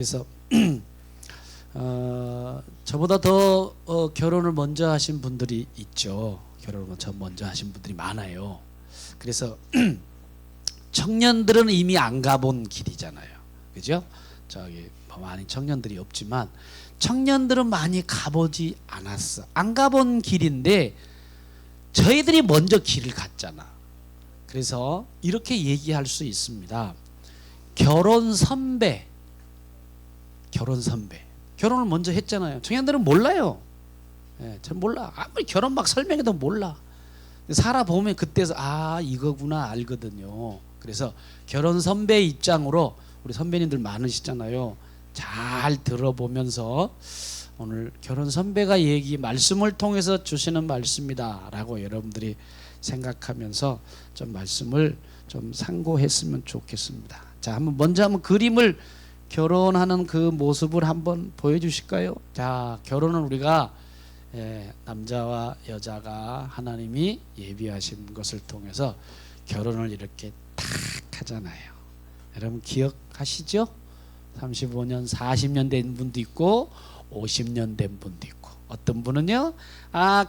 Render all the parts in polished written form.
그래서 저보다 더 결혼을 먼저 하신 분들이 있죠. 결혼을 먼저 하신 분들이 많아요. 그래서 청년들은 이미 안 가본 길이잖아요. 그죠? 저기 많이 청년들이 없지만 청년들은 많이 가보지 않았어. 안 가본 길인데 저희들이 먼저 길을 갔잖아. 그래서 이렇게 얘기할 수 있습니다. 결혼 선배. 결혼을 먼저 했잖아요. 청년들은 몰라요. 전 몰라. 아무리 결혼 막 설명해도 몰라. 살아보면 그때서 이거구나 알거든요. 그래서 결혼 선배 입장으로 우리 선배님들 많으시잖아요. 잘 들어보면서 오늘 결혼 선배가 말씀을 통해서 주시는 말씀이다 라고 여러분들이 생각하면서 좀 말씀을 좀 상고했으면 좋겠습니다. 자, 먼저 한번 그림을 결혼하는 그 모습을 한번 보여주실까요? 자, 결혼은 우리가 남자와 여자가 하나님이 예비하신 것을 통해서 결혼을 이렇게 탁 하잖아요. 여러분 기억하시죠? 35년, 40년 된 분도 있고 50년 된 분도 있고 어떤 분은요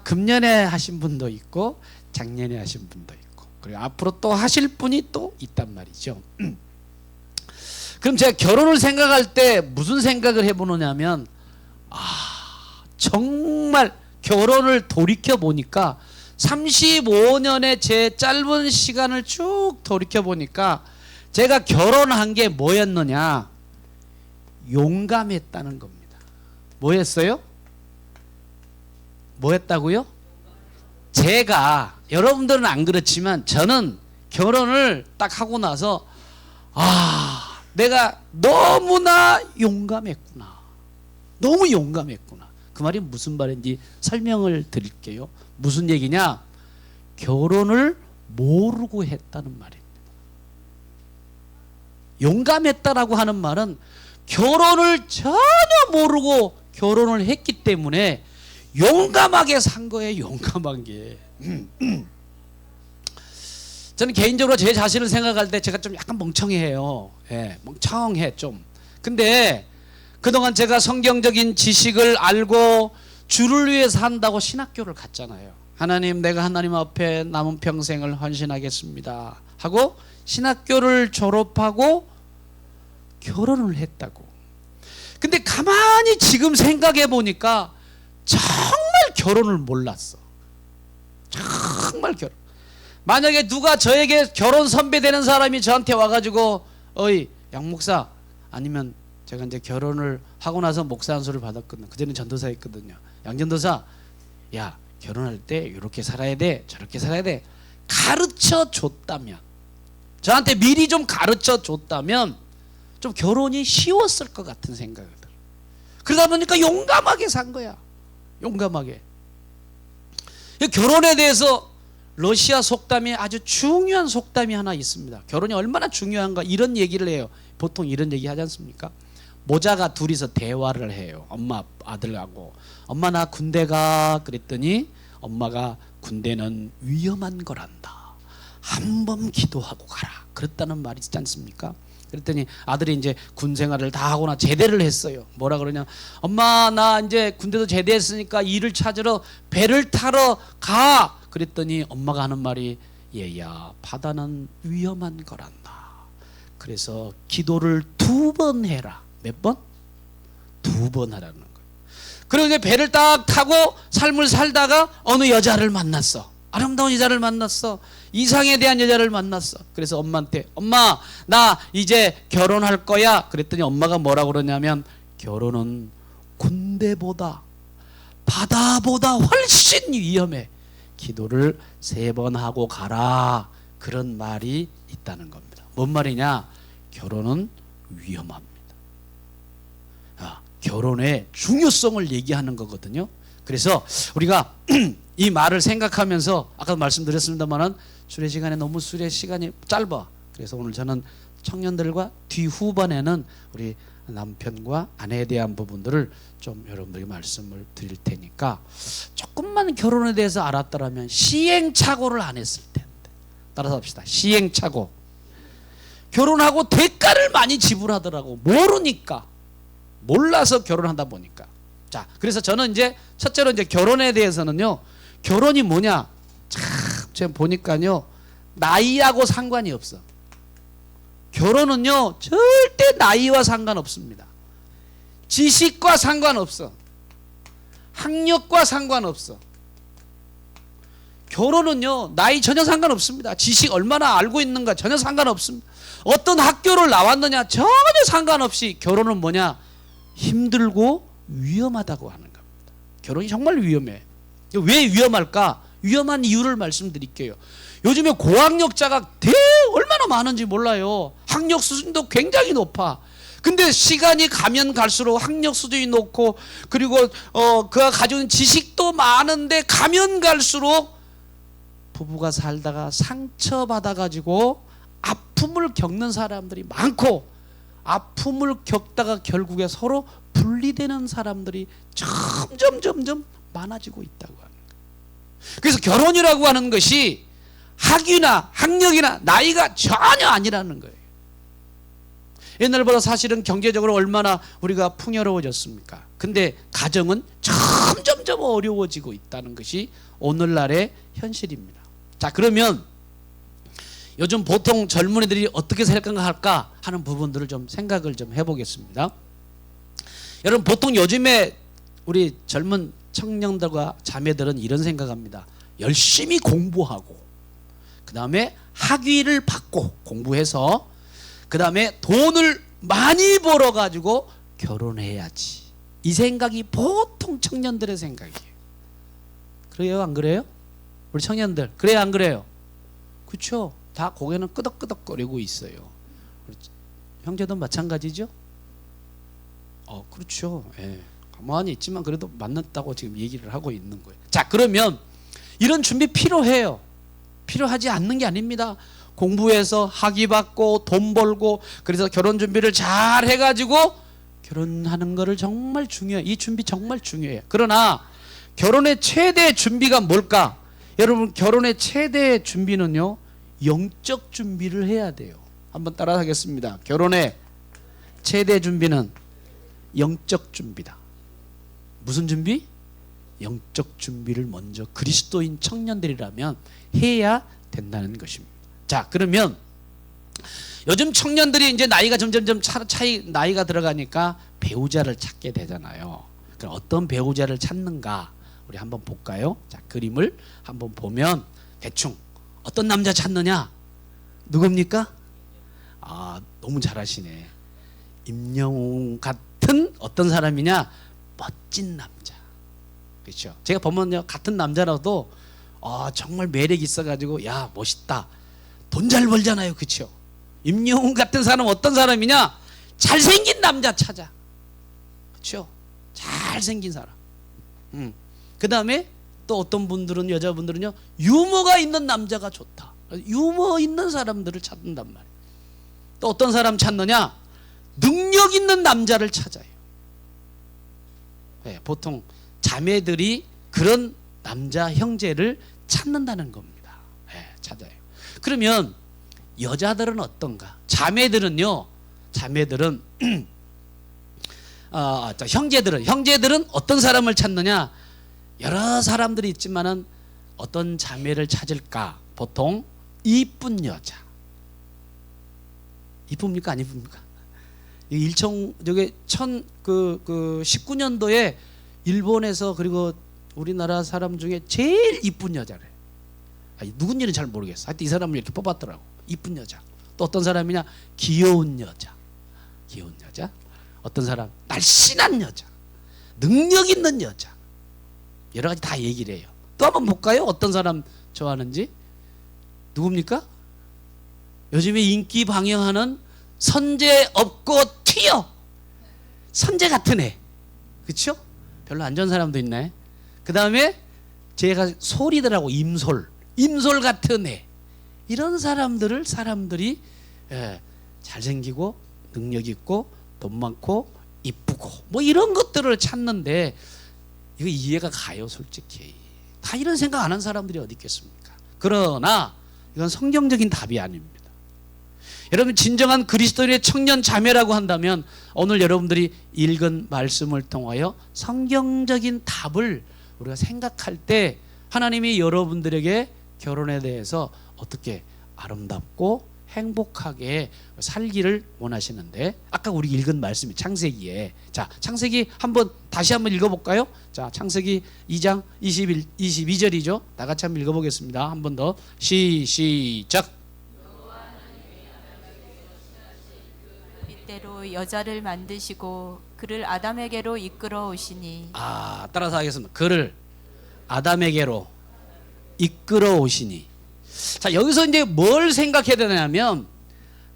금년에 하신 분도 있고 작년에 하신 분도 있고 그리고 앞으로 또 하실 분이 또 있단 말이죠. 그럼 제가 결혼을 생각할 때 무슨 생각을 해보느냐면 정말 결혼을 돌이켜 보니까 35년의 제 짧은 시간을 쭉 돌이켜 보니까 제가 결혼한 게 뭐였느냐? 용감했다는 겁니다. 뭐였어요? 뭐였다고요? 제가 여러분들은 안 그렇지만 저는 결혼을 딱 하고 나서 내가 너무나 용감했구나. 너무 용감했구나. 그 말이 무슨 말인지 설명을 드릴게요. 무슨 얘기냐? 결혼을 모르고 했다는 말입니다. 용감했다라고 하는 말은 결혼을 전혀 모르고 결혼을 했기 때문에 용감하게 산 거예요. 용감한 게. 저는 개인적으로 제 자신을 생각할 때 제가 좀 약간 멍청해요. 멍청해 좀. 근데 그동안 제가 성경적인 지식을 알고 주를 위해 산다고 신학교를 갔잖아요. 하나님, 내가 하나님 앞에 남은 평생을 헌신하겠습니다 하고 신학교를 졸업하고 결혼을 했다고. 근데 가만히 지금 생각해 보니까 정말 결혼을 몰랐어. 정말 결혼. 만약에 누가 저에게 결혼 선배 되는 사람이 저한테 와가지고 양 목사, 아니면 제가 이제 결혼을 하고 나서 목사 한 소리를 받았거든요. 그전에 전도사였거든요. 양 전도사, 야 결혼할 때 이렇게 살아야 돼, 저렇게 살아야 돼, 가르쳐 줬다면, 저한테 미리 좀 가르쳐 줬다면 좀 결혼이 쉬웠을 것 같은 생각이 들어요. 그러다 보니까 용감하게 산 거야. 용감하게. 결혼에 대해서 러시아 속담이 아주 중요한 속담이 하나 있습니다. 결혼이 얼마나 중요한가 이런 얘기를 해요. 보통 이런 얘기 하지 않습니까? 모자가 둘이서 대화를 해요. 엄마 아들하고. 엄마 나 군대 가. 그랬더니 엄마가 군대는 위험한 거란다. 한번 기도하고 가라. 그랬다는 말이 있지 않습니까? 그랬더니 아들이 이제 군 생활을 다 하거나 제대를 했어요. 뭐라 그러냐? 엄마 나 이제 군대도 제대했으니까 일을 찾으러 배를 타러 가. 그랬더니 엄마가 하는 말이, 얘야 바다는 위험한 거란다. 그래서 기도를 2번 해라. 몇 번? 2번 하라는 거예요. 그리고 이제 배를 딱 타고 삶을 살다가 어느 여자를 만났어. 아름다운 여자를 만났어. 이상에 대한 여자를 만났어. 그래서 엄마한테, 엄마 나 이제 결혼할 거야. 그랬더니 엄마가 뭐라고 그러냐면, 결혼은 군대보다 바다보다 훨씬 위험해. 기도를 3번 하고 가라. 그런 말이 있다는 겁니다. 뭔 말이냐? 결혼은 위험합니다. 결혼의 중요성을 얘기하는 거거든요. 그래서 우리가 이 말을 생각하면서 아까 말씀드렸습니다만은 수련 시간에 너무 수련 시간이 짧아. 그래서 오늘 저는 청년들과 뒤후반에는 우리 남편과 아내에 대한 부분들을 좀 여러분들에게 말씀을 드릴 테니까 조금만 결혼에 대해서 알았더라면 시행착오를 안 했을 텐데. 따라서 합시다. 시행착오. 결혼하고 대가를 많이 지불하더라고. 모르니까. 몰라서 결혼하다 보니까. 자, 그래서 저는 이제 첫째로 이제 결혼에 대해서는요, 결혼이 뭐냐? 참 제가 보니까요, 나이하고 상관이 없어. 결혼은요, 절대 나이와 상관없습니다. 지식과 상관없어. 학력과 상관없어. 결혼은요, 나이 전혀 상관없습니다. 지식 얼마나 알고 있는가 전혀 상관없습니다. 어떤 학교를 나왔느냐 전혀 상관없이 결혼은 뭐냐? 힘들고 위험하다고 하는 겁니다. 결혼이 정말 위험해. 왜 위험할까? 위험한 이유를 말씀드릴게요. 요즘에 고학력자가 얼마나 많은지 몰라요. 학력 수준도 굉장히 높아. 근데 시간이 가면 갈수록 학력 수준이 높고, 그리고 그가 가지고 있는 지식도 많은데 가면 갈수록 부부가 살다가 상처받아가지고 아픔을 겪는 사람들이 많고, 아픔을 겪다가 결국에 서로 분리되는 사람들이 점점 많아지고 있다고 하는 거예요. 그래서 결혼이라고 하는 것이 학위나 학력이나 나이가 전혀 아니라는 거예요. 옛날보다 사실은 경제적으로 얼마나 우리가 풍요로워졌습니까? 근데 가정은 점점 어려워지고 있다는 것이 오늘날의 현실입니다. 자, 그러면 요즘 보통 젊은이들이 어떻게 생각할까 하는 부분들을 좀 생각을 좀 해보겠습니다. 여러분, 보통 요즘에 우리 젊은 청년들과 자매들은 이런 생각합니다. 열심히 공부하고, 그 다음에 학위를 받고 공부해서, 그 다음에 돈을 많이 벌어가지고 결혼해야지. 이 생각이 보통 청년들의 생각이에요. 그래요, 안 그래요? 우리 청년들 그래요, 안 그래요? 그렇죠? 다 고개는 끄덕끄덕거리고 있어요. 형제도 마찬가지죠? 그렇죠. 예. 가만히 있지만 그래도 만났다고 지금 얘기를 하고 있는 거예요. 자, 그러면 이런 준비 필요해요. 필요하지 않는 게 아닙니다. 공부해서 학위 받고 돈 벌고, 그래서 결혼 준비를 잘 해가지고 결혼하는 거를 정말 중요해요. 이 준비 정말 중요해요. 그러나 결혼의 최대 준비가 뭘까? 여러분, 결혼의 최대 준비는요, 영적 준비를 해야 돼요. 한번 따라 하겠습니다. 결혼의 최대 준비는 영적 준비다. 무슨 준비? 영적 준비를 먼저 그리스도인 청년들이라면 해야 된다는 것입니다. 자, 그러면 요즘 청년들이 이제 나이가 점점 차이 나이가 들어가니까 배우자를 찾게 되잖아요. 그럼 어떤 배우자를 찾는가? 우리 한번 볼까요? 자, 그림을 한번 보면 대충 어떤 남자 찾느냐? 누굽니까? 너무 잘하시네. 임영웅 같은 어떤 사람이냐? 멋진 남자. 그렇죠? 제가 보면요, 같은 남자라도 정말 매력 있어가지고, 야, 멋있다. 돈 잘 벌잖아요. 그렇죠? 임영웅 같은 사람 어떤 사람이냐? 잘생긴 남자 찾아. 그렇죠? 잘생긴 사람. 그 다음에 또 어떤 분들은, 여자분들은요, 유머가 있는 남자가 좋다. 유머 있는 사람들을 찾는단 말이에요. 또 어떤 사람 찾느냐? 능력 있는 남자를 찾아요. 네, 보통 자매들이 그런 남자 형제를 찾는다는 겁니다. 네, 찾아요. 그러면 여자들은 어떤가? 자매들은 형제들은 어떤 사람을 찾느냐? 여러 사람들이 있지만은 어떤 자매를 찾을까? 보통 이쁜 여자. 이쁩니까? 안 이쁩니까? 저게 19년도에 일본에서, 그리고 우리나라 사람 중에 제일 이쁜 여자래. 누군지는 잘 모르겠어. 하여튼 이 사람을 이렇게 뽑았더라고. 이쁜 여자. 또 어떤 사람이냐? 귀여운 여자. 귀여운 여자. 어떤 사람? 날씬한 여자. 능력 있는 여자. 여러 가지 다 얘기를 해요. 또 한번 볼까요? 어떤 사람 좋아하는지? 누굽니까? 요즘에 인기 방영하는 선재 없고 튀어. 선재 같은 애. 그렇죠? 별로 안 좋은 사람도 있네. 그 다음에 제가 솔이더라고. 임솔 같은 애. 이런 사람들이 잘생기고 능력 있고 돈 많고 이쁘고 뭐 이런 것들을 찾는데, 이거 이해가 가요, 솔직히. 다 이런 생각 안 한 사람들이 어디 있겠습니까? 그러나 이건 성경적인 답이 아닙니다. 여러분 진정한 그리스도인의 청년 자매라고 한다면 오늘 여러분들이 읽은 말씀을 통하여 성경적인 답을 우리가 생각할 때 하나님이 여러분들에게 결혼에 대해서 어떻게 아름답고 행복하게 살기를 원하시는데, 아까 우리 읽은 말씀이 창세기에, 자 창세기 다시 한번 읽어볼까요? 자 창세기 2장 22절이죠. 다 같이 한번 읽어보겠습니다. 한 번 더 시작. 빛대로 여자를 만드시고 그를 아담에게로 이끌어 오시니. 따라서 하겠습니다. 그를 아담에게로 이끌어 오시니. 자 여기서 이제 뭘 생각해야 되냐면,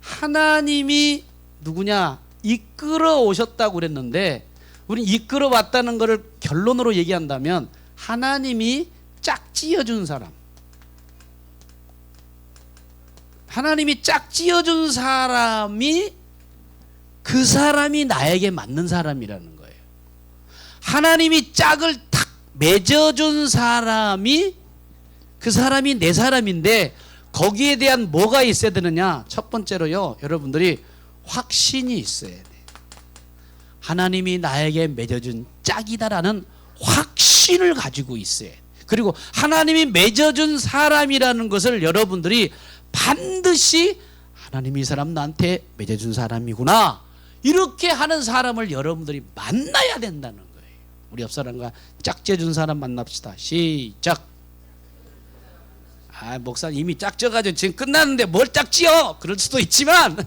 하나님이 누구냐? 이끌어 오셨다고 그랬는데, 우리 이끌어 왔다는 것을 결론으로 얘기한다면 하나님이 짝지어준 사람, 하나님이 짝지어준 사람이 그 사람이 나에게 맞는 사람이라는 거예요. 하나님이 짝을 탁 맺어준 사람이 그 사람이 내 사람인데, 거기에 대한 뭐가 있어야 되느냐? 첫 번째로요, 여러분들이 확신이 있어야 돼. 하나님이 나에게 맺어준 짝이다라는 확신을 가지고 있어야 돼. 그리고 하나님이 맺어준 사람이라는 것을 여러분들이 반드시 하나님이 이 사람 나한테 맺어준 사람이구나, 이렇게 하는 사람을 여러분들이 만나야 된다는 거예요. 우리 옆 사람과 짝지어준 사람 만납시다. 시작. 목사님 이미 짝져가지고 지금 끝났는데 뭘 짝지어? 그럴 수도 있지만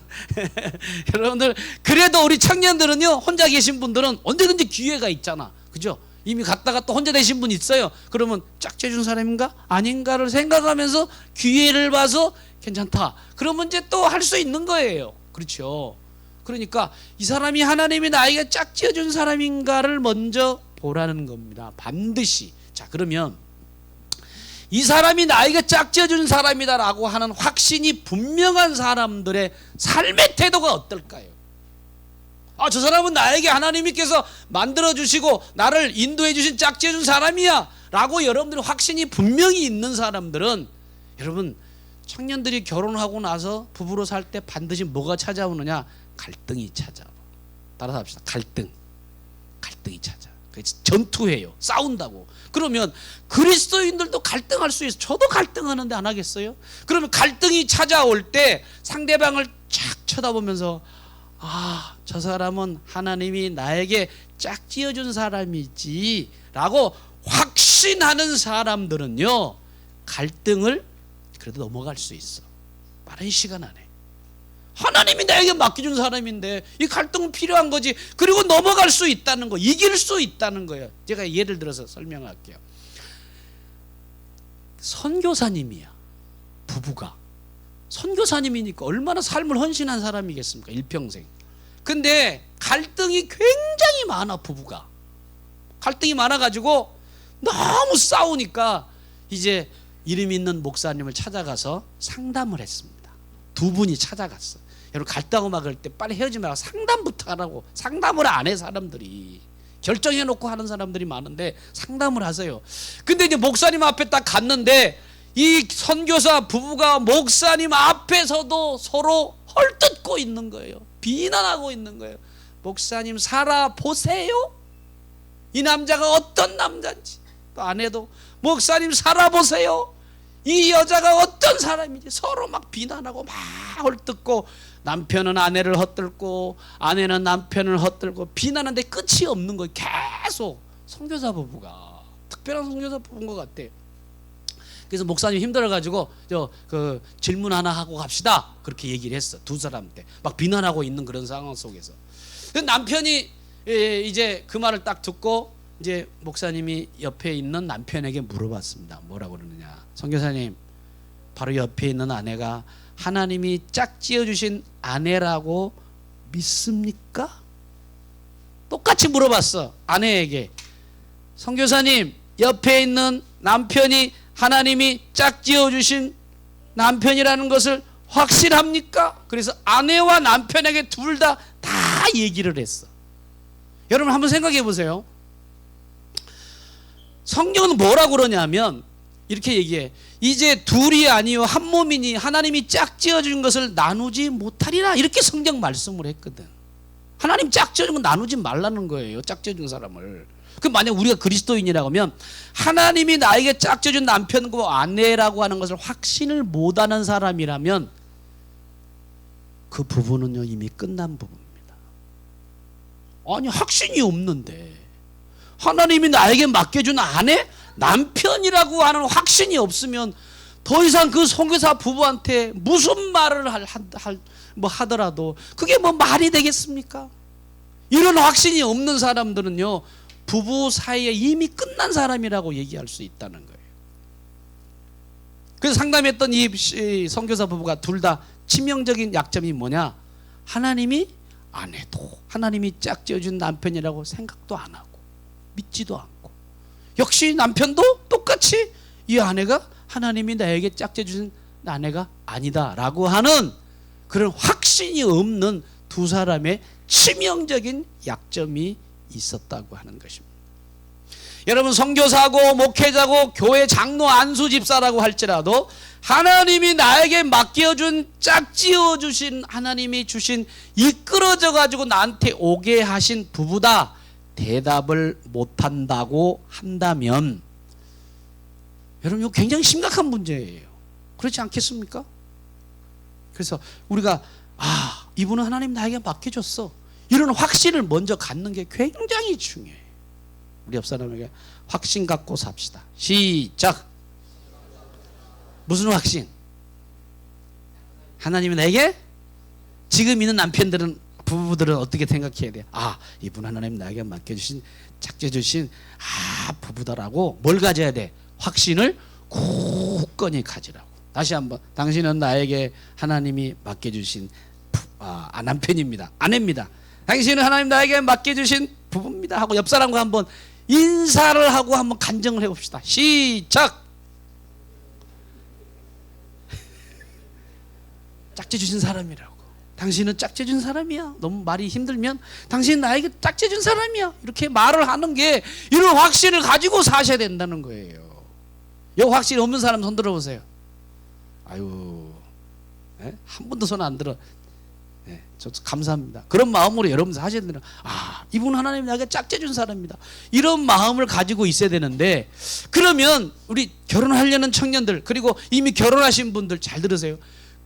여러분들, 그래도 우리 청년들은요, 혼자 계신 분들은 언제든지 기회가 있잖아, 그죠? 이미 갔다가 또 혼자 되신 분 있어요. 그러면 짝지어준 사람인가 아닌가를 생각하면서 기회를 봐서 괜찮다, 그러면 이제 또 할 수 있는 거예요. 그렇죠? 그러니까 이 사람이 하나님이 나에게 짝지어준 사람인가를 먼저 보라는 겁니다, 반드시. 자 그러면 이 사람이 나에게 짝지어준 사람이다라고 하는 확신이 분명한 사람들의 삶의 태도가 어떨까요? 저 사람은 나에게 하나님께서 만들어주시고 나를 인도해주신 짝지어준 사람이야 라고 여러분들이 확신이 분명히 있는 사람들은, 여러분 청년들이 결혼하고 나서 부부로 살 때 반드시 뭐가 찾아오느냐? 갈등이 찾아와. 따라서 합시다. 갈등이 찾아. 전투해요. 싸운다고. 그러면 그리스도인들도 갈등할 수 있어요. 저도 갈등하는데 안 하겠어요? 그러면 갈등이 찾아올 때 상대방을 쫙 쳐다보면서, 저 사람은 하나님이 나에게 짝지어준 사람이지 라고 확신하는 사람들은요, 갈등을 그래도 넘어갈 수 있어. 빠른 시간 안에. 하나님이 나에게 맡겨준 사람인데 이 갈등은 필요한 거지. 그리고 넘어갈 수 있다는 거, 이길 수 있다는 거예요. 제가 예를 들어서 설명할게요. 선교사님이야, 부부가. 선교사님이니까 얼마나 삶을 헌신한 사람이겠습니까, 일평생. 근데 갈등이 굉장히 많아, 부부가. 갈등이 많아가지고 너무 싸우니까 이제 이름 있는 목사님을 찾아가서 상담을 했습니다. 두 분이 찾아갔어. 여러분 갈등하고 막 그럴 때 빨리 헤어지지 말고 상담부터 하라고. 상담을 안 해, 사람들이. 결정해놓고 하는 사람들이 많은데 상담을 하세요. 근데 이제 목사님 앞에 딱 갔는데 이 선교사 부부가 목사님 앞에서도 서로 헐뜯고 있는 거예요. 비난하고 있는 거예요. 목사님 살아보세요. 이 남자가 어떤 남자인지. 또 아내도 목사님 살아보세요. 이 여자가 어떤 사람인지. 서로 막 비난하고 막 헐뜯고, 남편은 아내를 헛들고 아내는 남편을 헛들고 비난하는데 끝이 없는 거예요. 계속. 선교사 부부가 특별한 선교사 부부인 것 같아. 그래서 목사님 힘들어가지고 그 질문 하나 하고 갑시다, 그렇게 얘기를 했어. 두 사람한테 막 비난하고 있는 그런 상황 속에서 남편이 이제 그 말을 딱 듣고 이제 목사님이 옆에 있는 남편에게 물어봤습니다. 뭐라고 그러느냐. 선교사님, 바로 옆에 있는 아내가 하나님이 짝지어 주신 아내라고 믿습니까? 똑같이 물어봤어, 아내에게. 선교사님, 옆에 있는 남편이 하나님이 짝지어 주신 남편이라는 것을 확실합니까? 그래서 아내와 남편에게 둘 다 얘기를 했어. 여러분 한번 생각해 보세요. 성경은 뭐라고 그러냐면 이렇게 얘기해. 이제 둘이 아니요 한 몸이니 하나님이 짝지어 준 것을 나누지 못하리라. 이렇게 성경 말씀을 했거든. 하나님 짝지어 준 건 나누지 말라는 거예요. 짝지어 준 사람을. 그럼 만약 우리가 그리스도인이라고 하면 하나님이 나에게 짝지어 준 남편과 아내라고 하는 것을 확신을 못하는 사람이라면 그 부부는요 이미 끝난 부부입니다. 아니 확신이 없는데 하나님이 나에게 맡겨준 아내, 남편이라고 하는 확신이 없으면 더 이상 그 선교사 부부한테 무슨 말을 하더라도 그게 뭐 말이 되겠습니까? 이런 확신이 없는 사람들은요 부부 사이에 이미 끝난 사람이라고 얘기할 수 있다는 거예요. 그래서 상담했던 이 선교사 부부가 둘 다 치명적인 약점이 뭐냐? 하나님이 아내도 하나님이 짝지어준 남편이라고 생각도 안 하고 믿지도 않고, 역시 남편도 똑같이 이 아내가 하나님이 나에게 짝지어준 아내가 아니다 라고 하는 그런 확신이 없는 두 사람의 치명적인 약점이 있었다고 하는 것입니다. 여러분 선교사고 목회자고 교회 장로 안수 집사라고 할지라도 하나님이 나에게 맡겨준 짝지어 주신 하나님이 주신 이끌어져 가지고 나한테 오게 하신 부부다 대답을 못한다고 한다면 여러분 이거 굉장히 심각한 문제예요. 그렇지 않겠습니까? 그래서 우리가 이분은 하나님 나에게 맡겨줬어 이런 확신을 먼저 갖는 게 굉장히 중요해요. 우리 옆 사람에게 확신 갖고 삽시다. 시작. 무슨 확신? 하나님이 나에게 지금 있는 남편들은 부부들은 어떻게 생각해야 돼? 이분 하나님 나에게 맡겨주신 짝져주신 부부다라고 뭘 가져야 돼? 확신을 굳건히 가지라고. 다시 한번 당신은 나에게 하나님이 맡겨주신 남편입니다. 아내입니다. 당신은 하나님 나에게 맡겨주신 부부입니다 하고 옆 사람과 한번 인사를 하고 한번 간증을 해봅시다. 시작. 짝져주신 사람이라고. 당신은 짝져준 사람이야. 너무 말이 힘들면 당신은 나에게 짝져준 사람이야. 이렇게 말을 하는 게 이런 확신을 가지고 사셔야 된다는 거예요. 이 확신이 없는 사람 손 들어보세요. 한 번도 손 안 들어. 저 감사합니다. 그런 마음으로 여러분들 하셔야 되는. 이분 하나님 나에게 짝져준 사람입니다. 이런 마음을 가지고 있어야 되는데, 그러면 우리 결혼하려는 청년들 그리고 이미 결혼하신 분들 잘 들으세요.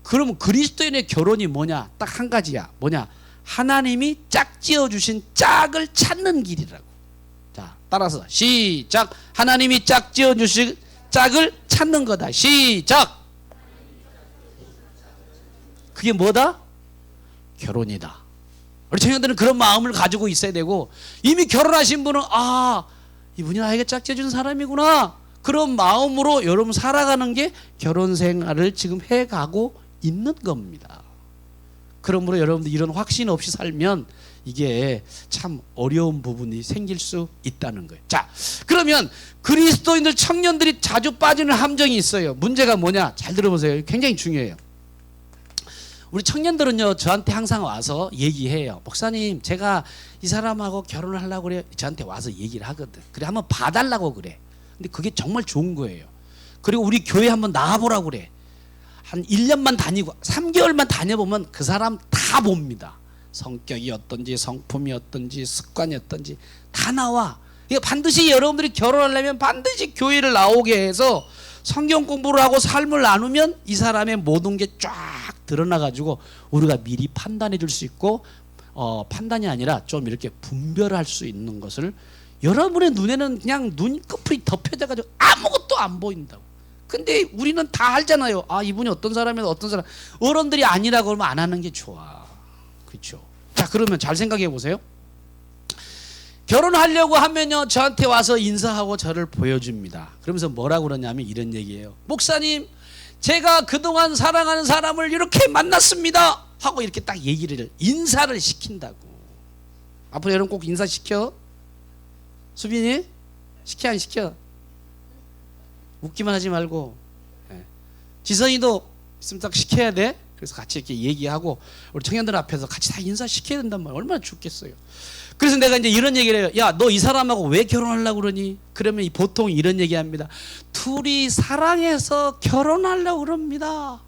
그러면 그리스도인의 결혼이 뭐냐? 딱 한 가지야. 뭐냐? 하나님이 짝지어 주신 짝을 찾는 길이라고. 자, 따라서 시작. 하나님이 짝지어 주신 짝을 찾는 거다. 시작. 그게 뭐다? 결혼이다. 우리 청년들은 그런 마음을 가지고 있어야 되고, 이미 결혼하신 분은 이분이 나에게 짝지어준 사람이구나, 그런 마음으로 여러분 살아가는 게 결혼 생활을 지금 해가고 있는 겁니다. 그러므로 여러분들 이런 확신 없이 살면 이게 참 어려운 부분이 생길 수 있다는 거예요. 자, 그러면 그리스도인들 청년들이 자주 빠지는 함정이 있어요. 문제가 뭐냐? 잘 들어보세요. 굉장히 중요해요. 우리 청년들은요 저한테 항상 와서 얘기해요. 목사님, 제가 이 사람하고 결혼을 하려고 그래요. 저한테 와서 얘기를 하거든. 그래, 한번 봐달라고 그래. 근데 그게 정말 좋은 거예요. 그리고 우리 교회 한번 나와보라고 그래. 한 1년만 다니고 3개월만 다녀보면 그 사람 다 봅니다. 성격이 어떤지, 성품이 어떤지, 습관이 어떤지 다 나와. 이거 반드시 여러분들이 결혼하려면 반드시 교회를 나오게 해서 성경 공부를 하고 삶을 나누면 이 사람의 모든 게 쫙 드러나가지고 우리가 미리 판단해 줄 수 있고, 판단이 아니라 좀 이렇게 분별할 수 있는 것을, 여러분의 눈에는 그냥 눈꺼풀이 덮여져가지고 아무것도 안 보인다고. 근데 우리는 다 알잖아요. 이분이 어떤 사람이면 어떤 사람. 어른들이 아니라고 그러면 안 하는 게 좋아. 그렇죠? 자, 그러면 잘 생각해 보세요. 결혼하려고 하면요 저한테 와서 인사하고 저를 보여줍니다. 그러면서 뭐라고 그러냐면 이런 얘기예요. 목사님, 제가 그동안 사랑하는 사람을 이렇게 만났습니다 하고 이렇게 딱 얘기를, 인사를 시킨다고. 앞으로 여러분 꼭 인사시켜. 수빈이 시켜 안 시켜? 웃기만 하지 말고. 지성이도 있으면 딱 시켜야 돼. 그래서 같이 이렇게 얘기하고 우리 청년들 앞에서 같이 다 인사시켜야 된단 말이야. 얼마나 좋겠어요. 그래서 내가 이제 이런 얘기를 해요. 야, 너 이 사람하고 왜 결혼하려고 그러니? 그러면 보통 이런 얘기합니다. 둘이 사랑해서 결혼하려고 그럽니다.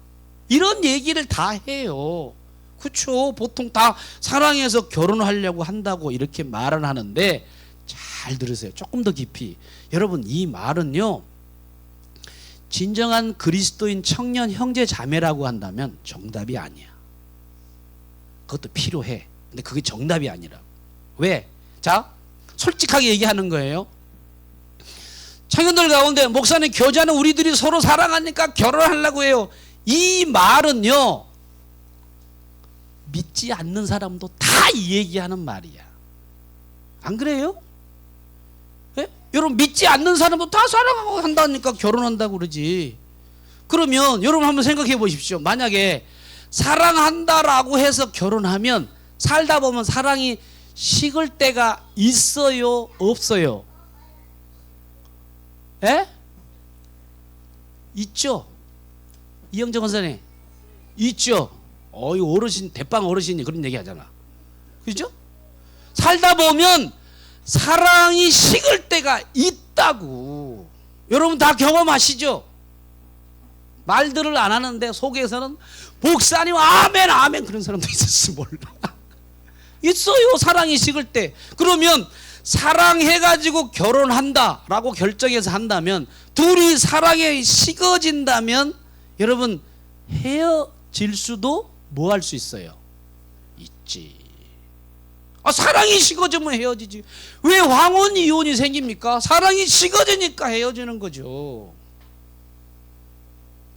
이런 얘기를 다 해요. 그렇죠. 보통 다 사랑해서 결혼하려고 한다고 이렇게 말을 하는데, 잘 들으세요. 조금 더 깊이. 여러분, 이 말은요, 진정한 그리스도인 청년 형제 자매라고 한다면 정답이 아니야. 그것도 필요해. 근데 그게 정답이 아니라. 왜? 자, 솔직하게 얘기하는 거예요. 청년들 가운데 목사님, 교제하는 우리들이 서로 사랑하니까 결혼하려고 해요. 이 말은요, 믿지 않는 사람도 다 이 얘기하는 말이야. 안 그래요? 예? 여러분, 믿지 않는 사람도 다 사랑하고 한다니까 결혼한다고 그러지. 그러면 여러분 한번 생각해 보십시오. 만약에 사랑한다라고 해서 결혼하면 살다 보면 사랑이 식을 때가 있어요, 없어요? 예? 있죠? 이영정 권사님, 있죠? 이 어르신, 대빵 어르신이 그런 얘기 하잖아. 그죠? 살다 보면 사랑이 식을 때가 있다고. 여러분 다 경험하시죠? 말들을 안 하는데 속에서는 목사님 아멘 아멘 그런 사람도 있을지 몰라. 있어요, 사랑이 식을 때. 그러면 사랑해가지고 결혼한다라고 결정해서 한다면, 둘이 사랑에 식어진다면 여러분 헤어질 수도 뭐 할 수 있어요? 있지. 사랑이 식어지면 헤어지지. 왜 황혼 이혼이 생깁니까? 사랑이 식어지니까 헤어지는 거죠.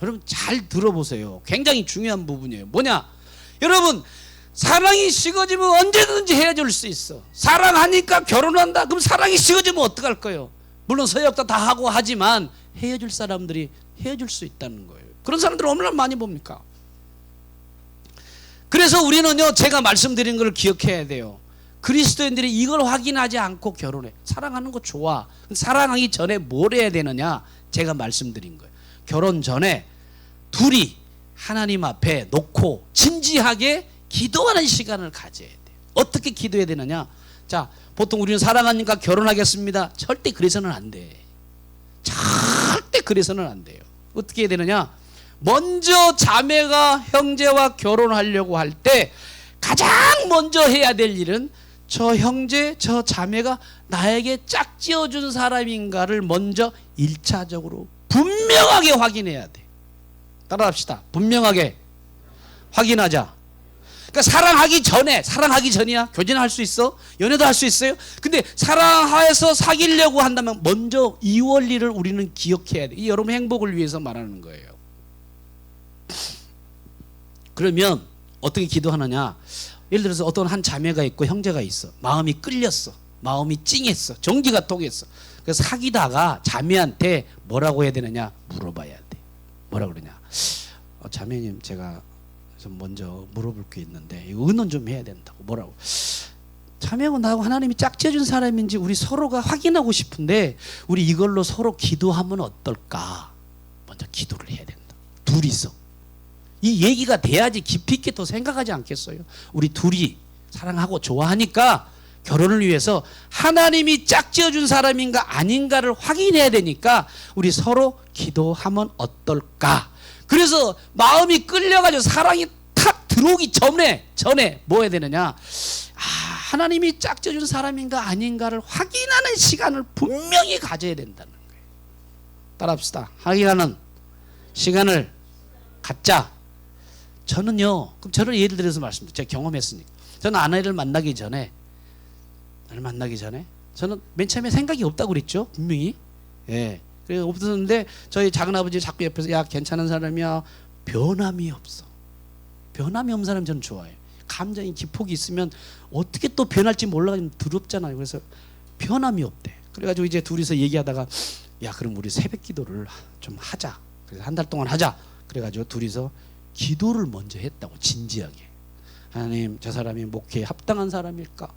여러분 잘 들어보세요. 굉장히 중요한 부분이에요. 뭐냐? 여러분, 사랑이 식어지면 언제든지 헤어질 수 있어. 사랑하니까 결혼한다. 그럼 사랑이 식어지면 어떡할 거예요? 물론 서역도 다 하고 하지만 헤어질 사람들이 헤어질 수 있다는 거예요. 그런 사람들을 얼마나 많이 봅니까? 그래서 우리는요, 제가 말씀드린 걸 기억해야 돼요. 그리스도인들이 이걸 확인하지 않고 결혼해. 사랑하는 거 좋아. 사랑하기 전에 뭘 해야 되느냐? 제가 말씀드린 거예요. 결혼 전에 둘이 하나님 앞에 놓고 진지하게 기도하는 시간을 가져야 돼요. 어떻게 기도해야 되느냐? 자, 보통 우리는 사랑하니까 결혼하겠습니다. 절대 그래서는 안 돼. 절대 그래서는 안 돼요. 어떻게 해야 되느냐? 먼저 자매가 형제와 결혼하려고 할 때 가장 먼저 해야 될 일은 저 형제, 저 자매가 나에게 짝지어준 사람인가를 먼저 1차적으로 분명하게 확인해야 돼. 따라합시다. 분명하게 확인하자. 그러니까 사랑하기 전이야. 교제는 할 수 있어. 연애도 할 수 있어요. 근데 사랑해서 사귀려고 한다면 먼저 이 원리를 우리는 기억해야 돼. 이 여러분 행복을 위해서 말하는 거예요. 그러면 어떻게 기도하느냐? 예를 들어서 어떤 한 자매가 있고 형제가 있어. 마음이 끌렸어. 마음이 찡했어. 정기가 통했어. 그래서 사귀다가 자매한테 뭐라고 해야 되느냐? 물어봐야 돼. 뭐라고 그러냐? 자매님, 제가 좀 먼저 물어볼 게 있는데 이거 의논 좀 해야 된다고. 뭐라고? 자매하고 나하고 하나님이 짝지어준 사람인지 우리 서로가 확인하고 싶은데 우리 이걸로 서로 기도하면 어떨까? 먼저 기도를 해야 된다. 둘이서. 이 얘기가 돼야지 깊이 있게 더 생각하지 않겠어요? 우리 둘이 사랑하고 좋아하니까 결혼을 위해서 하나님이 짝지어준 사람인가 아닌가를 확인해야 되니까 우리 서로 기도하면 어떨까? 그래서 마음이 끌려가지고 사랑이 탁 들어오기 전에 뭐 해야 되느냐? 하나님이 짝지어준 사람인가 아닌가를 확인하는 시간을 분명히 가져야 된다는 거예요. 따라합시다. 확인하는 시간을 갖자. 저는요, 그럼 저를 예를 들어서 말씀드릴게요. 제가 경험했으니까. 저는 아내를 만나기 전에 저는 맨 처음에 생각이 없다고 그랬죠. 분명히. 예. 그래서 없었는데 저희 작은아버지 자꾸 옆에서 야, 괜찮은 사람이야. 변함이 없어. 변함이 없는 사람 저는 좋아해요. 감정이 기폭이 있으면 어떻게 또 변할지 몰라가지고 두렵잖아요. 그래서 변함이 없대. 그래가지고 이제 둘이서 얘기하다가 야, 그럼 우리 새벽 기도를 좀 하자. 그래서 한 달 동안 하자. 그래가지고 둘이서 기도를 먼저 했다고. 진지하게. 하나님, 저 사람이 목회에 합당한 사람일까?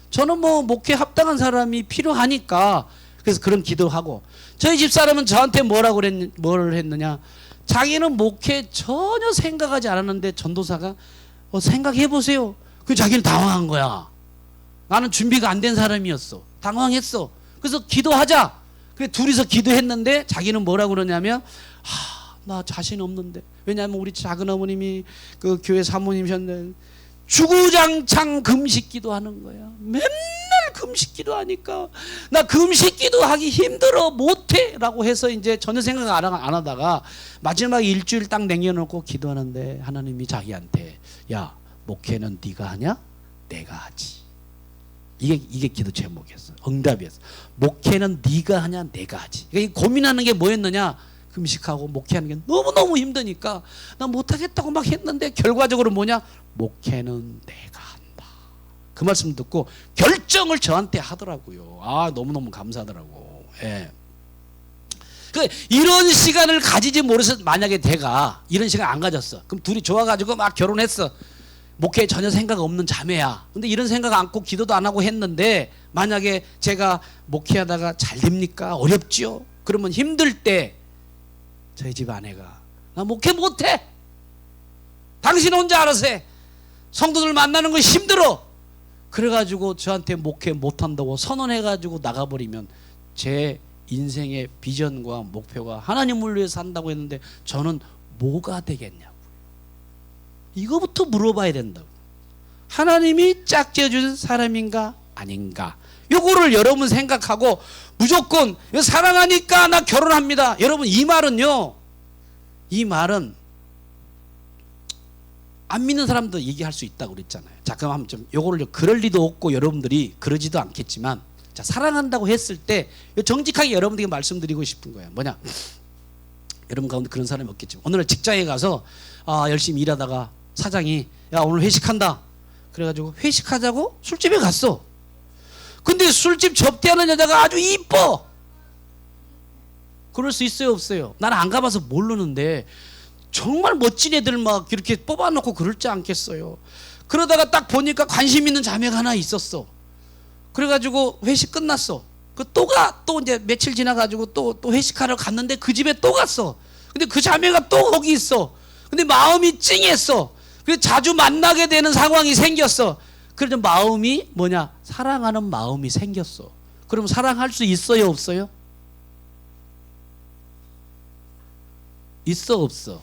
저는 뭐 목회에 합당한 사람이 필요하니까 그래서 그런 기도하고, 저희 집사람은 저한테 뭘 했느냐? 자기는 목회 전혀 생각하지 않았는데 전도사가 생각해 보세요. 그 자기는 당황한 거야. 나는 준비가 안 된 사람이었어. 당황했어. 그래서 기도하자. 그래 둘이서 기도했는데 자기는 뭐라고 그러냐면 나 자신 없는데. 왜냐하면 우리 작은 어머님이 그 교회 사모님이셨는데 주구장창 금식 기도하는 거야. 맨날 금식 기도하니까 나 금식 기도하기 힘들어 못해 라고 해서 이제 전혀 생각 안 하다가 마지막에 일주일 딱 남겨놓고 기도하는데 하나님이 자기한테 야 목회는 네가 하냐? 내가 하지. 이게 기도 제목이었어. 응답이었어. 목회는 네가 하냐? 내가 하지. 그러니까 고민하는 게 뭐였느냐? 금식하고 목회하는 게 너무너무 힘드니까 나 못하겠다고 막 했는데 결과적으로 뭐냐? 목회는 내가 한다. 그 말씀 듣고 결정을 저한테 하더라고요. 너무너무 감사하더라고. 예. 이런 시간을 가지지 못해서 만약에 내가 이런 시간 안 가졌어. 그럼 둘이 좋아가지고 막 결혼했어. 목회에 전혀 생각 없는 자매야. 근데 이런 생각 않고 기도도 안 하고 했는데 만약에 제가 목회하다가 잘 됩니까? 어렵지요? 그러면 힘들 때 저희 집 아내가 나 목회 못해. 당신 혼자 알아서 해. 성도들 만나는 거 힘들어. 그래가지고 저한테 목회 못한다고 선언해가지고 나가버리면 제 인생의 비전과 목표가 하나님을 위해서 산다고 했는데 저는 뭐가 되겠냐고. 이거부터 물어봐야 된다고. 하나님이 짝지어준 사람인가 아닌가. 요거를 여러분 생각하고 무조건 사랑하니까 나 결혼합니다. 여러분 이 말은요. 이 말은 안 믿는 사람도 얘기할 수 있다고 그랬잖아요. 자 그럼 한번 좀 요거를 그럴 리도 없고 여러분들이 그러지도 않겠지만 자 사랑한다고 했을 때 정직하게 여러분들에게 말씀드리고 싶은 거예요. 뭐냐. 여러분 가운데 그런 사람이 없겠지만 오늘 직장에 가서 열심히 일하다가 사장이 야 오늘 회식한다. 그래가지고 회식하자고 술집에 갔어. 근데 술집 접대하는 여자가 아주 이뻐. 그럴 수 있어요 없어요? 나는 안 가봐서 모르는데 정말 멋진 애들 막 이렇게 뽑아놓고 그럴지 않겠어요. 그러다가 딱 보니까 관심 있는 자매가 하나 있었어. 그래가지고 회식 끝났어. 또 이제 며칠 지나가지고 또 회식하러 갔는데 그 집에 또 갔어. 근데 그 자매가 또 거기 있어. 근데 마음이 찡했어. 그래서 자주 만나게 되는 상황이 생겼어. 그래서 마음이 뭐냐? 사랑하는 마음이 생겼어. 그럼 사랑할 수 있어요 없어요? 있어 없어?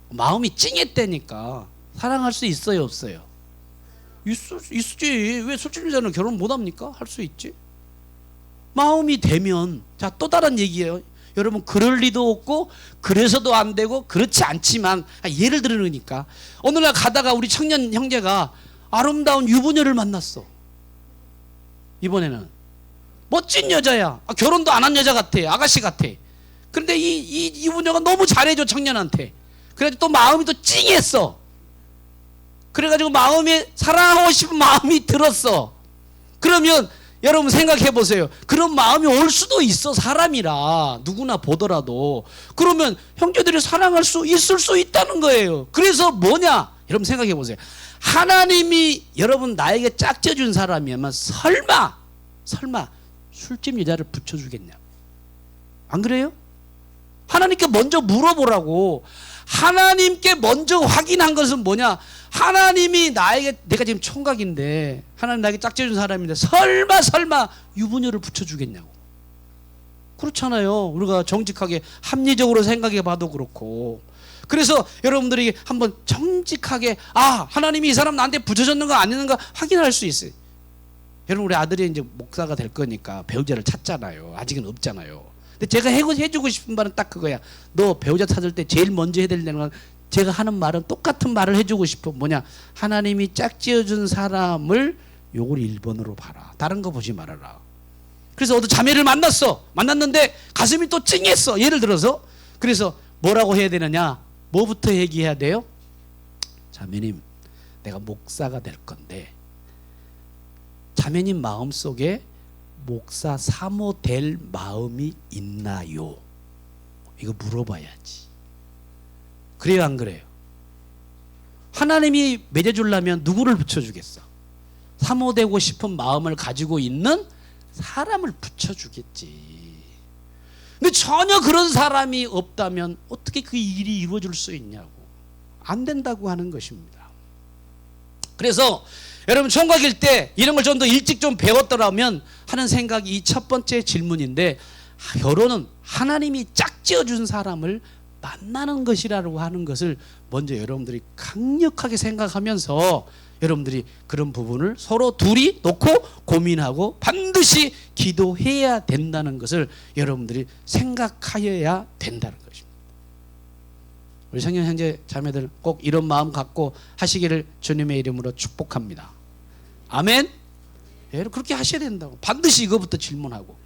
마음이 찡했다니까 사랑할 수 있어요 없어요? 있지. 왜 술집 여자는 결혼 못합니까? 할 수 있지. 마음이 되면 자 또 다른 얘기예요. 여러분 그럴 리도 없고 그래서도 안 되고 그렇지 않지만 예를 들으니까 어느 날 가다가 우리 청년 형제가 아름다운 유부녀를 만났어. 이번에는 멋진 여자야. 결혼도 안 한 여자 같아. 아가씨 같아. 그런데 이 유부녀가 너무 잘해줘 청년한테. 그래가지고 또 마음이 또 찡했어. 그래가지고 마음에 사랑하고 싶은 마음이 들었어. 그러면 여러분 생각해 보세요. 그런 마음이 올 수도 있어. 사람이라 누구나 보더라도. 그러면 형제들이 사랑할 수 있을 수 있다는 거예요. 그래서 뭐냐? 여러분 생각해 보세요. 하나님이 여러분 나에게 짝져준 사람이면 설마 술집 여자를 붙여주겠냐? 안 그래요? 하나님께 먼저 물어보라고. 하나님께 먼저 확인한 것은 뭐냐? 하나님이 나에게, 내가 지금 총각인데 하나님 나에게 짝지어준 사람인데 설마 유부녀를 붙여주겠냐고. 그렇잖아요. 우리가 정직하게 합리적으로 생각해 봐도 그렇고. 그래서 여러분들이 한번 정직하게 하나님이 이 사람 나한테 붙여줬는가 아니는가 확인할 수 있어요. 여러분 우리 아들이 이제 목사가 될 거니까 배우자를 찾잖아요. 아직은 없잖아요. 근데 제가 해주고 싶은 말은 딱 그거야. 너 배우자 찾을 때 제일 먼저 해야 되는 건 제가 하는 말은 똑같은 말을 해주고 싶어. 뭐냐? 하나님이 짝지어준 사람을 요걸 1번으로 봐라. 다른 거 보지 말아라. 그래서 어떤 자매를 만났는데 가슴이 또 찡했어. 예를 들어서. 그래서 뭐라고 해야 되느냐? 뭐부터 얘기해야 돼요? 자매님, 내가 목사가 될 건데 자매님 마음속에 목사 사모 될 마음이 있나요? 이거 물어봐야지. 그래요 안 그래요? 하나님이 맺어주려면 누구를 붙여주겠어? 사모되고 싶은 마음을 가지고 있는 사람을 붙여주겠지. 근데 전혀 그런 사람이 없다면 어떻게 그 일이 이루어질 수 있냐고. 안 된다고 하는 것입니다. 그래서 여러분 총각일 때 이런 걸 좀 더 일찍 좀 배웠더라면 하는 생각이 이 첫 번째 질문인데, 결혼은 하나님이 짝지어준 사람을 만나는 것이라고 하는 것을 먼저 여러분들이 강력하게 생각하면서 여러분들이 그런 부분을 서로 둘이 놓고 고민하고 반드시 기도해야 된다는 것을 여러분들이 생각하여야 된다는 것입니다. 우리 청년 형제 자매들 꼭 이런 마음 갖고 하시기를 주님의 이름으로 축복합니다. 아멘. 여러분 그렇게 하셔야 된다고. 반드시 이거부터 질문하고,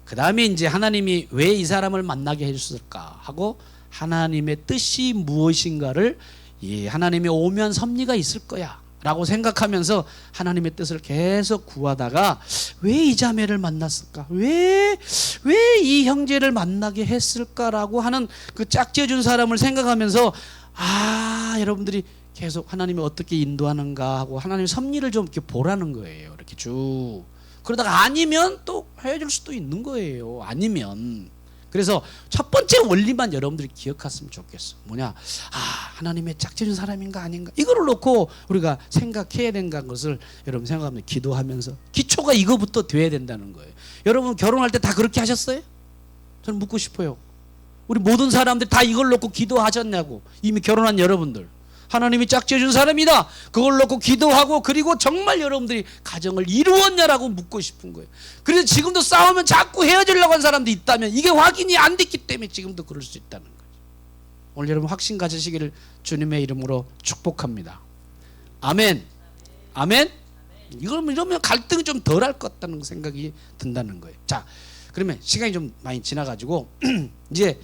그 다음에 이제 하나님이 왜 이 사람을 만나게 해줬을까 하고 하나님의 뜻이 무엇인가를, 하나님이 오면 섭리가 있을 거야 라고 생각하면서 하나님의 뜻을 계속 구하다가 왜 이 자매를 만났을까, 왜 이 형제를 만나게 했을까라고 하는 그 짝지어준 사람을 생각하면서 여러분들이 계속 하나님이 어떻게 인도하는가 하고 하나님의 섭리를 좀 이렇게 보라는 거예요. 이렇게 쭉. 그러다가 아니면 또 헤어질 수도 있는 거예요. 아니면. 그래서 첫 번째 원리만 여러분들이 기억했으면 좋겠어. 뭐냐? 하나님의 짝지어준 사람인가 아닌가, 이거를 놓고 우리가 생각해야 된다는 것을 여러분 생각하면, 기도하면서 기초가 이거부터 돼야 된다는 거예요. 여러분 결혼할 때 다 그렇게 하셨어요? 저는 묻고 싶어요. 우리 모든 사람들이 다 이걸 놓고 기도하셨냐고. 이미 결혼한 여러분들, 하나님이 짝지어준 사람이다, 그걸 놓고 기도하고, 그리고 정말 여러분들이 가정을 이루었냐라고 묻고 싶은 거예요. 그래서 지금도 싸우면 자꾸 헤어지려고 한 사람도 있다면 이게 확인이 안 됐기 때문에 지금도 그럴 수 있다는 거죠. 오늘 여러분 확신 가지시기를 주님의 이름으로 축복합니다. 아멘. 아멘. 이러면 갈등이 좀 덜할 것 같다는 생각이 든다는 거예요. 자, 그러면 시간이 좀 많이 지나가지고 이제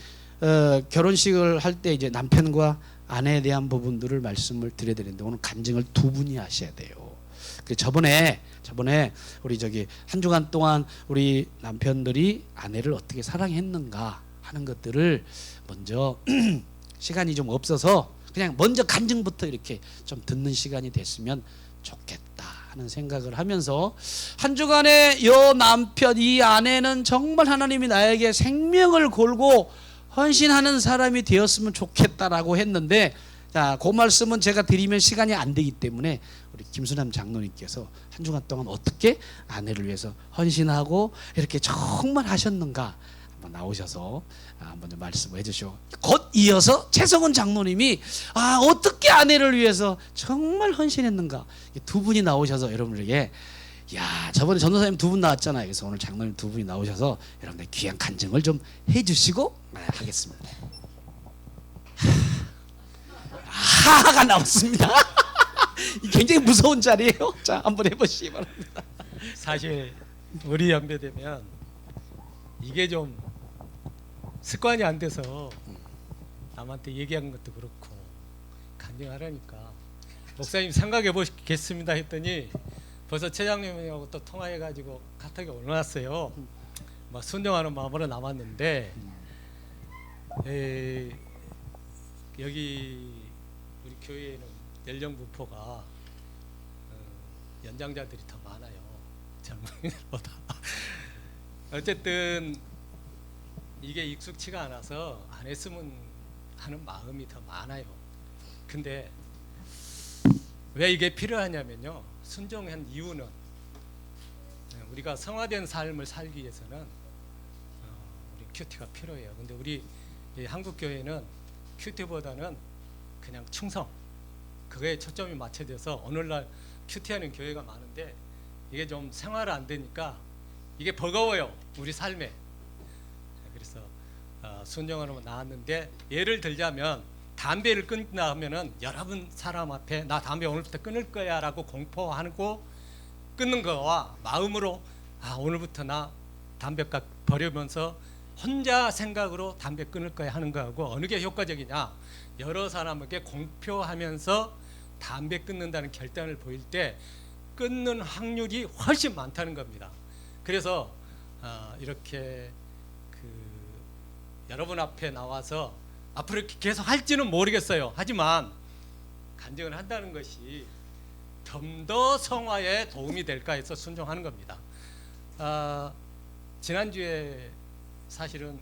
결혼식을 할 때 이제 남편과 아내에 대한 부분들을 말씀을 드려야 되는데, 오늘 간증을 두 분이 하셔야 돼요. 저번에 우리 한 주간 동안 우리 남편들이 아내를 어떻게 사랑했는가 하는 것들을 먼저 시간이 좀 없어서 그냥 먼저 간증부터 이렇게 좀 듣는 시간이 됐으면 좋겠다 하는 생각을 하면서, 한 주간에 요 남편, 이 아내는 정말 하나님이 나에게 생명을 걸고 헌신하는 사람이 되었으면 좋겠다라고 했는데, 자, 그 말씀은 제가 드리면 시간이 안 되기 때문에 우리 김수남 장로님께서 한 주간 동안 어떻게 아내를 위해서 헌신하고 이렇게 정말 하셨는가 한번 나오셔서 한번 좀 말씀을 해주시고, 곧 이어서 최성훈 장로님이 어떻게 아내를 위해서 정말 헌신했는가, 두 분이 나오셔서 여러분들에게, 저번에 전도사님 두 분 나왔잖아요. 그래서 오늘 장로님 두 분이 나오셔서 여러분들 귀한 간증을 좀 해주시고 하겠습니다. 하하가 나왔습니다. 굉장히 무서운 자리예요. 자, 한번 해보시기 바랍니다. 사실 우리 연배되면 이게 좀 습관이 안 돼서 남한테 얘기한 것도 그렇고 간증하라니까, 목사님 생각해 보겠습니다 했더니 벌써 최장님하고 또 통화해가지고 카톡에 올려놨어요. 막 순종하는 마음으로 남았는데, 여기 우리 교회에는 연령 분포가 연장자들이 더 많아요, 젊은이들보다. 어쨌든 이게 익숙치가 않아서 안 했으면 하는 마음이 더 많아요. 근데 왜 이게 필요하냐면요, 순종한 이유는 우리가 성화된 삶을 살기 위해서는 우리 큐티가 필요해요. 근데 우리 한국 교회는 큐티보다는 그냥 충성, 그거에 초점이 맞춰져서 오늘날 큐티하는 교회가 많은데, 이게 좀 생활이 안 되니까 이게 버거워요, 우리 삶에. 그래서 순종하면 나왔는데, 예를 들자면 담배를 끊나 하면은 여러분 사람 앞에 나 담배 오늘부터 끊을 거야 라고 공포하고 끊는 거와 마음으로 오늘부터 나 담배값 버리면서 혼자 생각으로 담배 끊을 거야 하는 거하고 어느 게 효과적이냐, 여러 사람에게 공표하면서 담배 끊는다는 결단을 보일 때 끊는 확률이 훨씬 많다는 겁니다. 그래서 이렇게 여러분 앞에 나와서 앞으로 이렇게 계속 할지는 모르겠어요. 하지만 간증을 한다는 것이 좀 더 성화에 도움이 될까 해서 순종하는 겁니다. 지난주에 사실은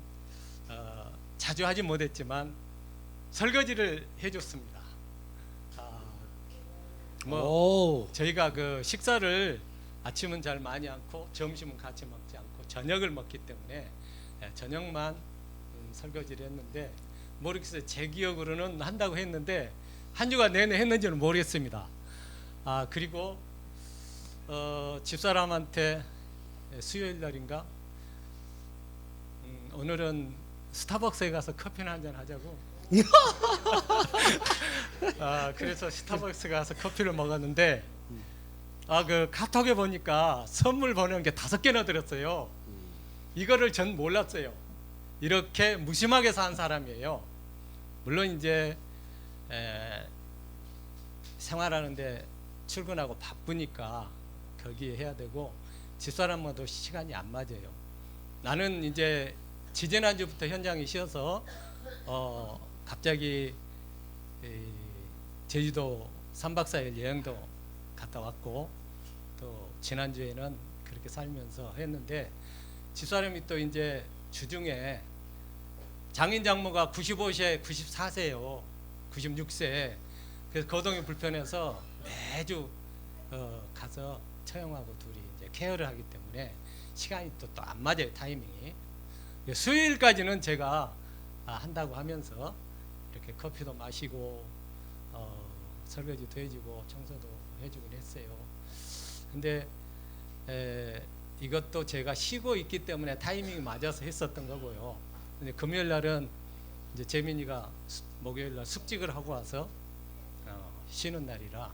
자주 하지 못했지만 설거지를 해줬습니다. 뭐 오. 저희가 그 식사를 아침은 잘 많이 않고 점심은 같이 먹지 않고 저녁을 먹기 때문에 저녁만 설거지를 했는데 모르겠어요. 제 기억으로는 한다고 했는데 한 주간 내내 했는지는 모르겠습니다. 그리고 집사람한테 수요일 날인가 오늘은 스타벅스에 가서 커피나 한잔 하자고 그래서 스타벅스 가서 커피를 먹었는데 그 카톡에 보니까 선물 보내는 게 5개나 들었어요. 이거를 전 몰랐어요. 이렇게 무심하게 산 사람이에요. 물론 이제 생활하는데 출근하고 바쁘니까 거기에 해야 되고 집사람과도 시간이 안 맞아요. 나는 이제 지지난주부터 현장이 쉬어서 갑자기 제주도 3박 4일 여행도 갔다 왔고 또 지난주에는 그렇게 살면서 했는데 집사람이 또 이제 주중에 장인 장모가 95세, 94세요. 96세. 그래서 거동이 불편해서 매주 가서 처형하고 둘이 이제 케어를 하기 때문에 시간이 또 안 맞아요, 타이밍이. 수요일까지는 제가 한다고 하면서 이렇게 커피도 마시고 설거지도 해주고 청소도 해주곤 했어요. 근데 이것도 제가 쉬고 있기 때문에 타이밍이 맞아서 했었던 거고요. 근데 금요일 날은 이제 재민이가 목요일 날 숙직을 하고 와서 쉬는 날이라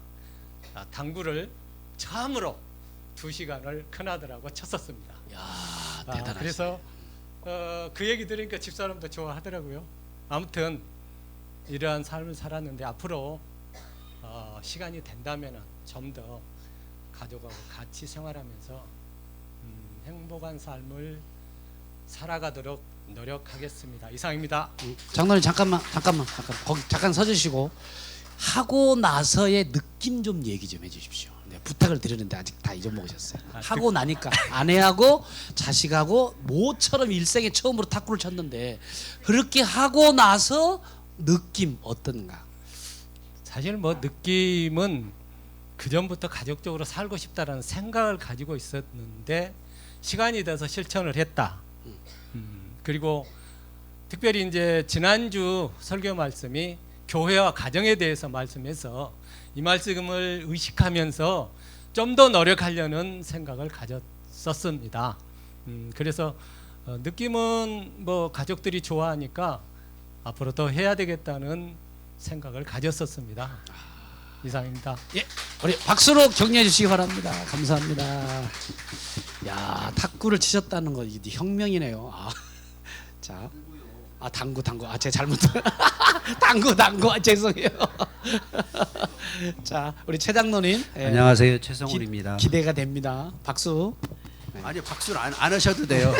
당구를 처음으로 2시간을 큰아들하고 쳤었습니다. 야, 대단하시네. 그래서 그 얘기 들으니까 집사람도 좋아하더라고요. 아무튼 이러한 삶을 살았는데 앞으로 시간이 된다면 좀 더 가족하고 같이 생활하면서 행복한 삶을 살아가도록 노력하겠습니다. 이상입니다. 장로님 잠깐만 거기 잠깐 서주시고 하고 나서의 느낌 좀 얘기 좀 해주십시오. 네, 부탁을 드렸는데 아직 다 잊어먹으셨어요. 하고 나니까 아내하고 자식하고 모처럼 일생에 처음으로 탁구를 쳤는데 그렇게 하고 나서 느낌 어떤가? 사실 뭐 느낌은 그 전부터 가족적으로 살고 싶다라는 생각을 가지고 있었는데 시간이 돼서 실천을 했다. 그리고 특별히 이제 지난주 설교 말씀이 교회와 가정에 대해서 말씀해서 이 말씀을 의식하면서 좀 더 노력하려는 생각을 가졌었습니다. 그래서 느낌은 뭐 가족들이 좋아하니까 앞으로 더 해야 되겠다는 생각을 가졌었습니다. 이상입니다. 예, 우리 박수로 격려해 주시기 바랍니다. 감사합니다. 야, 탁구를 치셨다는 거 이게 혁명이네요. 자, 당구. 제가 잘못 당구. 죄송해요. 자, 우리 최 장로님. 안녕하세요, 최성훈입니다. 기대가 됩니다. 박수. 아니 박수를 안 하셔도 돼요.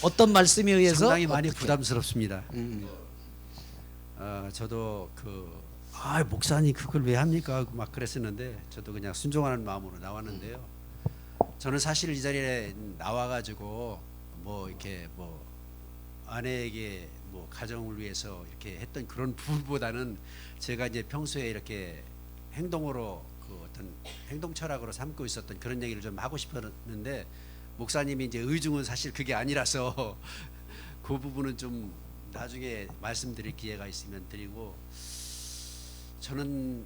어떤 말씀에 의해서 상당히 많이 어떻게? 부담스럽습니다. 저도 목사님 그걸 왜 합니까? 막 그랬었는데 저도 그냥 순종하는 마음으로 나왔는데요. 저는 사실 이 자리에 나와가지고 뭐 이렇게 뭐 아내에게 뭐 가정을 위해서 이렇게 했던 그런 부분보다는 제가 이제 평소에 이렇게 행동으로 그 어떤 행동 철학으로 삼고 있었던 그런 얘기를 좀 하고 싶었는데 목사님이 이제 의중은 사실 그게 아니라서 그 부분은 좀 나중에 말씀드릴 기회가 있으면 드리고 저는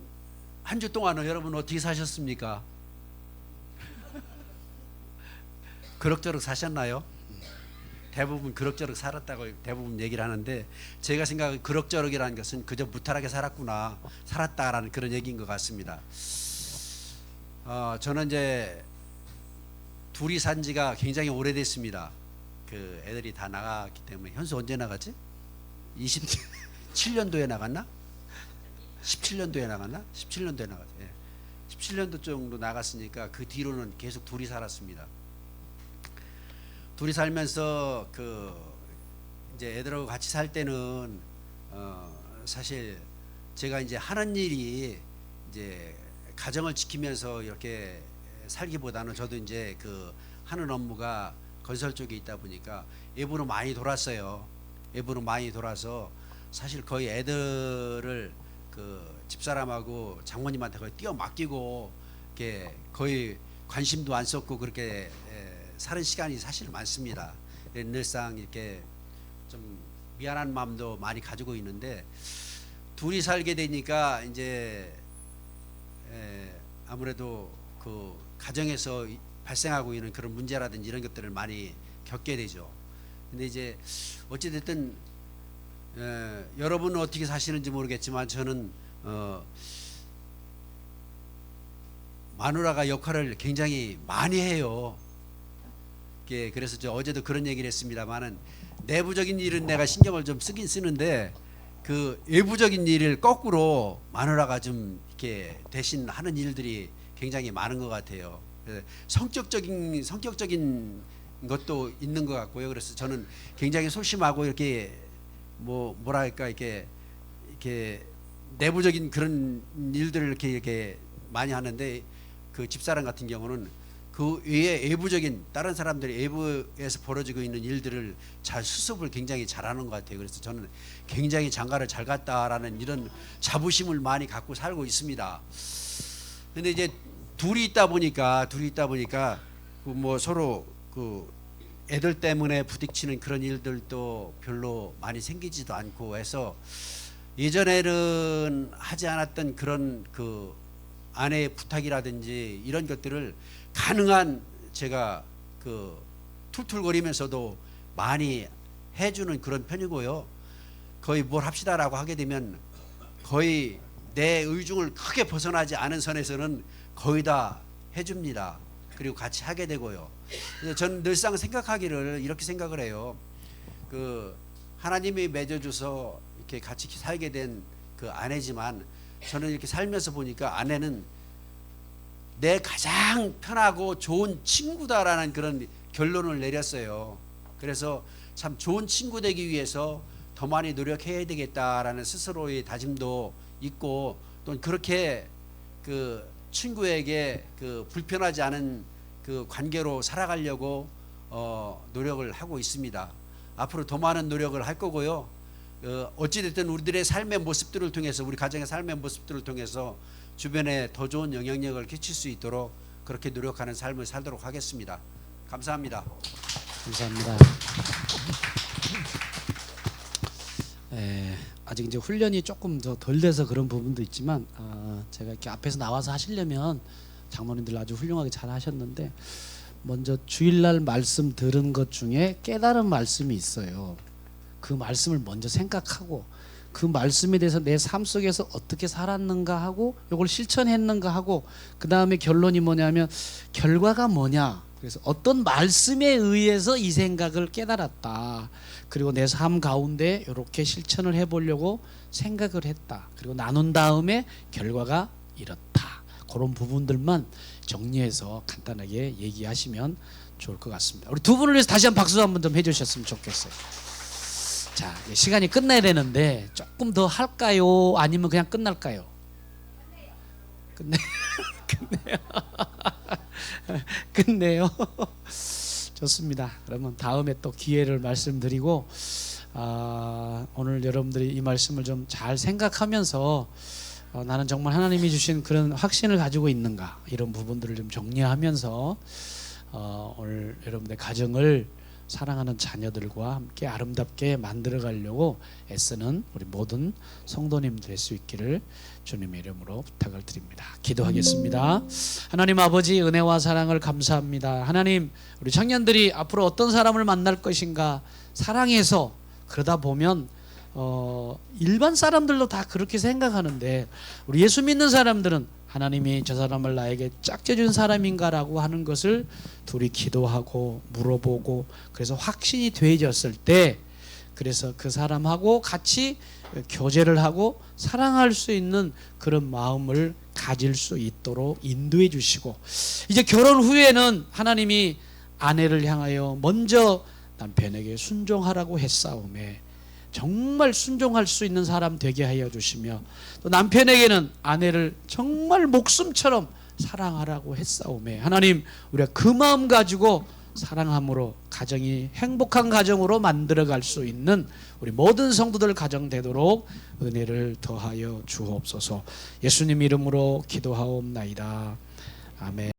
한 주 동안은 여러분 어떻게 사셨습니까? 그럭저럭 사셨나요? 대부분 그럭저럭 살았다고 대부분 얘기를 하는데 제가 생각하는 그럭저럭이라는 것은 그저 무탈하게 살았다라는 그런 얘기인 것 같습니다. 저는 이제 둘이 산 지가 굉장히 오래됐습니다. 그 애들이 다 나갔기 때문에. 현수 언제 나갔지? 27년도에 나갔나? 17년도에 나갔나? 17년도에 나갔죠. 예. 17년도 정도 나갔으니까 그 뒤로는 계속 둘이 살았습니다. 둘이 살면서 그 이제 애들하고 같이 살 때는 사실 제가 이제 하는 일이 이제 가정을 지키면서 이렇게 살기보다는 저도 이제 그 하는 업무가 건설 쪽에 있다 보니까 외부로 많이 돌았어요. 외부로 많이 돌아서 사실 거의 애들을 그 집사람하고 장모님한테 거의 띄어 맡기고 이렇게 거의 관심도 안 썼고 그렇게 사는 시간이 사실 많습니다. 늘상 이렇게 좀 미안한 마음도 많이 가지고 있는데 둘이 살게 되니까 이제 아무래도 그 가정에서 발생하고 있는 그런 문제라든지 이런 것들을 많이 겪게 되죠. 근데 이제 어찌됐든 여러분은 어떻게 사시는지 모르겠지만 저는 마누라가 역할을 굉장히 많이 해요. 그래서 저 어제도 그런 얘기를 했습니다만은 내부적인 일은 내가 신경을 좀 쓰긴 쓰는데 그 외부적인 일을 거꾸로 마누라가 좀 이렇게 대신 하는 일들이 굉장히 많은 것 같아요. 성격적인 것도 있는 것 같고요. 그래서 저는 굉장히 소심하고 이렇게 뭐랄까 이렇게 내부적인 그런 일들을 이렇게 많이 하는데 그 집사람 같은 경우는 그 외에 외부적인 다른 사람들이 외부에서 벌어지고 있는 일들을 잘 수습을 굉장히 잘하는 것 같아요. 그래서 저는 굉장히 장가를 잘 갔다라는 이런 자부심을 많이 갖고 살고 있습니다. 근데 이제 둘이 있다 보니까 그 뭐 서로 그 애들 때문에 부딪히는 그런 일들도 별로 많이 생기지도 않고 해서 예전에는 하지 않았던 그런 그 아내의 부탁이라든지 이런 것들을 가능한 제가 그 툴툴거리면서도 많이 해주는 그런 편이고요. 거의 뭘 합시다라고 하게 되면 거의 내 의중을 크게 벗어나지 않은 선에서는 거의 다 해줍니다. 그리고 같이 하게 되고요. 그래서 저는 늘상 생각하기를 이렇게 생각을 해요. 그 하나님이 맺어줘서 이렇게 같이 살게 된 그 아내지만 저는 이렇게 살면서 보니까 아내는 내 가장 편하고 좋은 친구다라는 그런 결론을 내렸어요. 그래서 참 좋은 친구 되기 위해서 더 많이 노력해야 되겠다라는 스스로의 다짐도 있고 또 그렇게 그 친구에게 그 불편하지 않은 그 관계로 살아가려고 노력을 하고 있습니다. 앞으로 더 많은 노력을 할 거고요. 어찌됐든 우리들의 삶의 모습들을 통해서 우리 가정의 삶의 모습들을 통해서 주변에 더 좋은 영향력을 끼칠 수 있도록 그렇게 노력하는 삶을 살도록 하겠습니다. 감사합니다. 감사합니다. 아직 이제 훈련이 조금 더 덜 돼서 그런 부분도 있지만 제가 이렇게 앞에서 나와서 하시려면 장로님들 아주 훌륭하게 잘 하셨는데 먼저 주일날 말씀 들은 것 중에 깨달은 말씀이 있어요. 그 말씀을 먼저 생각하고 그 말씀에 대해서 내 삶 속에서 어떻게 살았는가 하고 이걸 실천했는가 하고 그 다음에 결론이 뭐냐면 결과가 뭐냐. 그래서 어떤 말씀에 의해서 이 생각을 깨달았다. 그리고 내 삶 가운데 이렇게 실천을 해보려고 생각을 했다. 그리고 나눈 다음에 결과가 이렇다. 그런 부분들만 정리해서 간단하게 얘기하시면 좋을 것 같습니다. 우리 두 분을 위해서 다시 한번 박수 한번 좀 해주셨으면 좋겠어요. 자, 시간이 끝나야 되는데 조금 더 할까요? 아니면 그냥 끝날까요? 끝내요. 끝내요. 좋습니다. 그러면 다음에 또 기회를 말씀드리고 오늘 여러분들이 이 말씀을 좀 잘 생각하면서 나는 정말 하나님이 주신 그런 확신을 가지고 있는가 이런 부분들을 좀 정리하면서 오늘 여러분들의 가정을 사랑하는 자녀들과 함께 아름답게 만들어 가려고 애쓰는 우리 모든 성도님 될 수 있기를 주님의 이름으로 부탁을 드립니다. 기도하겠습니다. 하나님 아버지 은혜와 사랑을 감사합니다. 하나님 우리 청년들이 앞으로 어떤 사람을 만날 것인가 사랑해서 그러다 보면 일반 사람들도 다 그렇게 생각하는데 우리 예수 믿는 사람들은 하나님이 저 사람을 나에게 짝져준 사람인가라고 하는 것을 둘이 기도하고 물어보고 그래서 확신이 되어졌을 때 그래서 그 사람하고 같이 교제를 하고 사랑할 수 있는 그런 마음을 가질 수 있도록 인도해 주시고 이제 결혼 후에는 하나님이 아내를 향하여 먼저 남편에게 순종하라고 했사오매 정말 순종할 수 있는 사람 되게 하여 주시며 또 남편에게는 아내를 정말 목숨처럼 사랑하라고 했사오매 하나님 우리가 그 마음 가지고 사랑함으로 가정이 행복한 가정으로 만들어갈 수 있는 우리 모든 성도들 가정 되도록 은혜를 더하여 주옵소서. 예수님 이름으로 기도하옵나이다. 아멘.